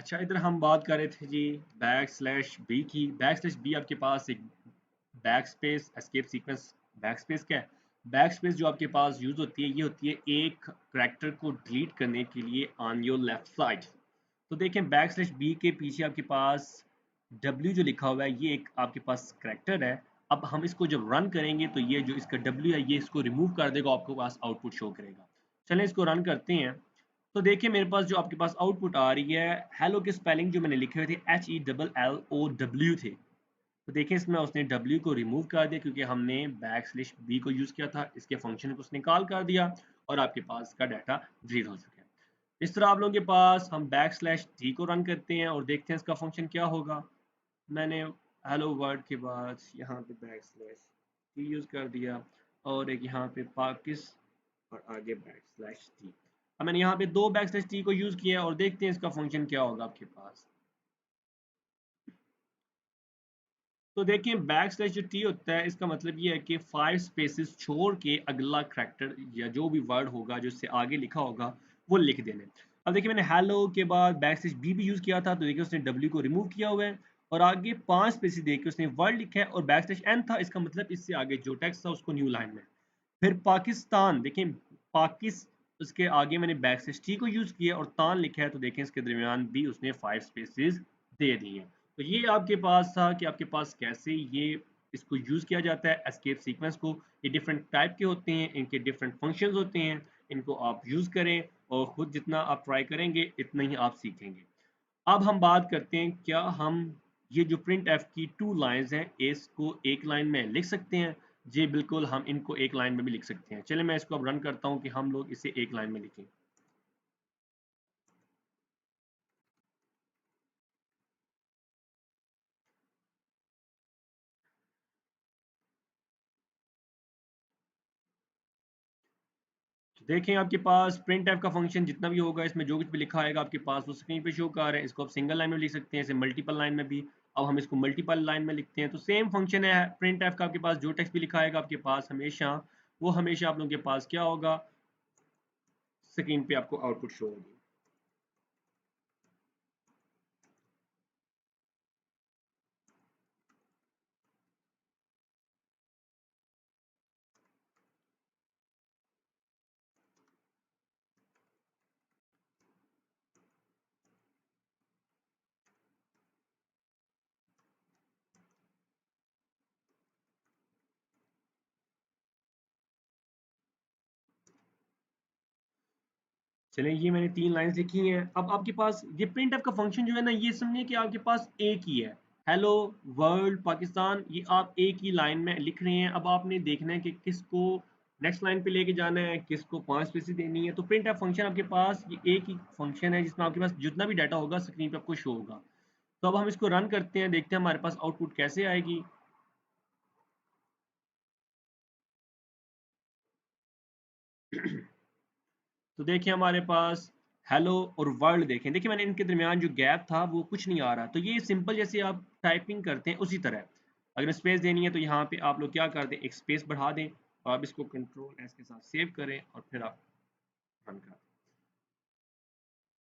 अच्छा, इधर हम बात कर रहे थे जी बैक स्लैश बी की। बैक स्लैश बी आपके पास एक back space escape sequence. Back space क्या है? बैक स्पेस जो आपके पास यूज होती है, ये होती है एक करैक्टर को डिलीट करने के लिए ऑन योर लेफ्ट साइड। तो देखें बैक स्लैश बी के पीछे आपके पास W जो लिखा हुआ है, ये एक आपके पास करैक्टर है। अब हम इसको जब रन करेंगे तो ये जो इसका W है, ये इसको रिमूव कर देगा, आपके पास आउटपुट शो करेगा। चलें इसको रन करते हैं। तो देखिए मेरे पास जो आपके पास आउटपुट आ रही है, हेलो के स्पेलिंग जो मैंने लिखे हुए थे HELLOW थे। तो देखिए इसमें उसने W को रिमूव कर दिया क्योंकि हमने बैक स्लैश बी को यूज़ किया था, इसके फंक्शन को उसने कॉल कर दिया और आपके पास इसका डाटा रीड हो चुका है। इस तरह आप लोगों के पास हम बैक स्लैश डी को रन करते हैं और देखते हैं इसका फंक्शन क्या होगा। मैंने हेलो वर्ड के बाद यहाँ पे बैक स्लैश डी यूज़ कर दिया और एक यहाँ पे पाकिस और आगे बैक स्लैश डी। अब मैंने यहाँ पे दो बैक स्लैश डी को यूज़ किया और देखते हैं इसका फंक्शन क्या होगा आपके पास। तो देखिए बैक स्लैश जो टी होता है, इसका मतलब ये है कि 5 स्पेसेस छोड़ के अगला करैक्टर या जो भी वर्ड होगा जो इससे आगे लिखा होगा वो लिख देने। अब देखिए मैंने हेलो के बाद बैक स्लैश बी भी यूज़ किया था, तो देखिए उसने डब्ल्यू को रिमूव किया हुआ है और आगे 5 स्पेसेस देके उसने वर्ड लिखा है और बैक स्लैश एन था, इसका मतलब इससे आगे जो टेक्स्ट था उसको न्यू लाइन में। फिर पाकिस्तान देखें, पाकिस उसके आगे मैंने बैक स्लैश टी को यूज़ किया और तान लिखा है, तो देखें इसके दरमियान भी उसने 5 स्पेसेस दे दिए हैं। तो ये आपके पास था कि आपके पास कैसे ये इसको यूज़ किया जाता है एस्केप सीक्वेंस को। ये डिफरेंट टाइप के होते हैं, इनके डिफरेंट फंक्शंस होते हैं, इनको आप यूज़ करें और ख़ुद जितना आप ट्राई करेंगे इतना ही आप सीखेंगे। अब हम बात करते हैं क्या हम ये जो प्रिंट एफ की 2 लाइंस हैं इसको एक लाइन में लिख सकते हैं? जी बिल्कुल, हम इनको एक लाइन में भी लिख सकते हैं। चलिए मैं इसको अब रन करता हूँ कि हम लोग इसे एक लाइन में लिखें। तो देखें आपके पास प्रिंट एफ का फंक्शन जितना भी होगा, इसमें जो कुछ भी लिखा आएगा आपके पास वो स्क्रीन पे शो कर रहा है। इसको आप सिंगल लाइन में लिख सकते हैं, इसे मल्टीपल लाइन में भी। अब हम इसको मल्टीपल लाइन में लिखते हैं तो सेम फंक्शन है प्रिंट एफ का। आपके पास जो टेक्स्ट भी लिखा आएगा आपके पास हमेशा, वो हमेशा आप लोगों के पास क्या होगा, स्क्रीन पे आपको आउटपुट शो होगी। चलें ये मैंने 3 लाइन्स लिखी हैं। अब आपके पास ये प्रिंट एफ का फंक्शन जो है ना, ये समझिए कि आपके पास एक ही है। हेलो वर्ल्ड पाकिस्तान, ये आप एक ही लाइन में लिख रहे हैं। अब आपने देखना है कि किसको नेक्स्ट लाइन पे लेके जाना है, किसको 5 स्पेसेस देनी है। तो प्रिंट एफ फंक्शन आपके पास ये एक ही फंक्शन है जिसमें आपके पास जितना भी डाटा होगा स्क्रीन पे आपको शो होगा। तो अब हम इसको रन करते हैं, देखते हैं हमारे पास आउटपुट कैसे आएगी। तो देखिए हमारे पास हेलो और वर्ल्ड देखें, देखिए मैंने इनके दरमियान जो गैप था वो कुछ नहीं आ रहा। तो ये सिंपल जैसे आप टाइपिंग करते हैं उसी तरह। अगर स्पेस देनी है तो यहाँ पे आप लोग क्या कर दें, एक स्पेस बढ़ा दें और आप इसको कंट्रोल एस के साथ सेव करें और फिर आप रन कर दें।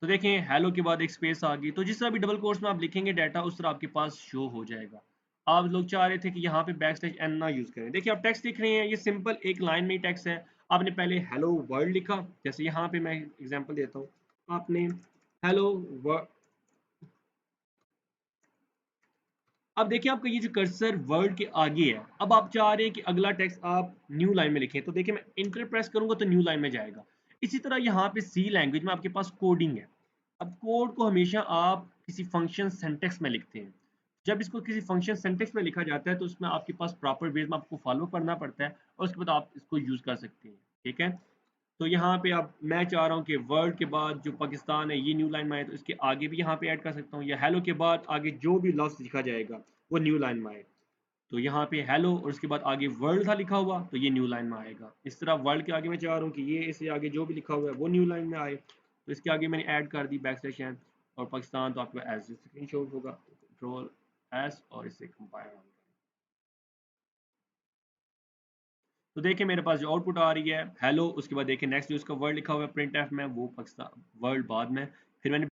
तो देखें हेलो के बाद एक स्पेस आ गई, तो जिस तरह भी डबल कोर्स में आप लिखेंगे डाटा उस तरह आपके पास शो हो जाएगा। आप लोग चाह रहे थे कि यहाँ पे बैक स्लैश एन ना यूज़ करें। देखिए आप टेक्स्ट लिख रहे हैं, ये सिंपल एक लाइन में ही टेक्स्ट है। आपने पहले हेलो वर्ल्ड लिखा, जैसे यहाँ पे मैं एग्जांपल देता हूँ। आपने हेलो वर्ल्ड, अब देखिए आपका ये जो कर्सर वर्ड के आगे है, अब आप चाह रहे हैं कि अगला टेक्स्ट आप न्यू लाइन में लिखें, तो देखिए मैं इंटर प्रेस करूंगा तो न्यू लाइन में जाएगा। इसी तरह यहाँ पे सी लैंग्वेज में आपके पास कोडिंग है। अब कोड को हमेशा आप किसी फंक्शन सिंटेक्स में लिखते हैं। जब इसको किसी फंक्शन सिंटेक्स में लिखा जाता है तो उसमें आपके पास प्रॉपर वेज में आपको फॉलो करना पड़ता है और उसके बाद आप इसको यूज कर सकते हैं। ठीक है, तो यहाँ पे अब मैं चाह रहा हूँ कि वर्ल्ड के बाद जो पाकिस्तान है ये न्यू लाइन में आए, तो इसके आगे भी यहाँ पे ऐड कर सकता हूँ, या हेलो के बाद आगे जो भी लफ्ज़ लिखा जाएगा वो न्यू लाइन में आए। तो यहाँ पे हेलो और उसके बाद आगे वर्ल्ड था लिखा हुआ तो ये न्यू लाइन में आएगा। इस तरह वर्ल्ड के आगे मैं चाह रहा हूँ कि ये इससे आगे जो भी लिखा हुआ है वो न्यू लाइन में आए, तो इसके आगे मैंने ऐड कर दी बैक स्लैश एन और पाकिस्तान, तो आपको एज स्क्रीन शॉट होगा, कंट्रोल एस और इसे कंपाइल। तो देखिए मेरे पास जो आउटपुट आ रही है हेलो, उसके बाद देखिए नेक्स्ट जो इसका वर्ड लिखा हुआ है प्रिंट एफ में वो पाकिस्तान वर्ल्ड बाद में। फिर मैंने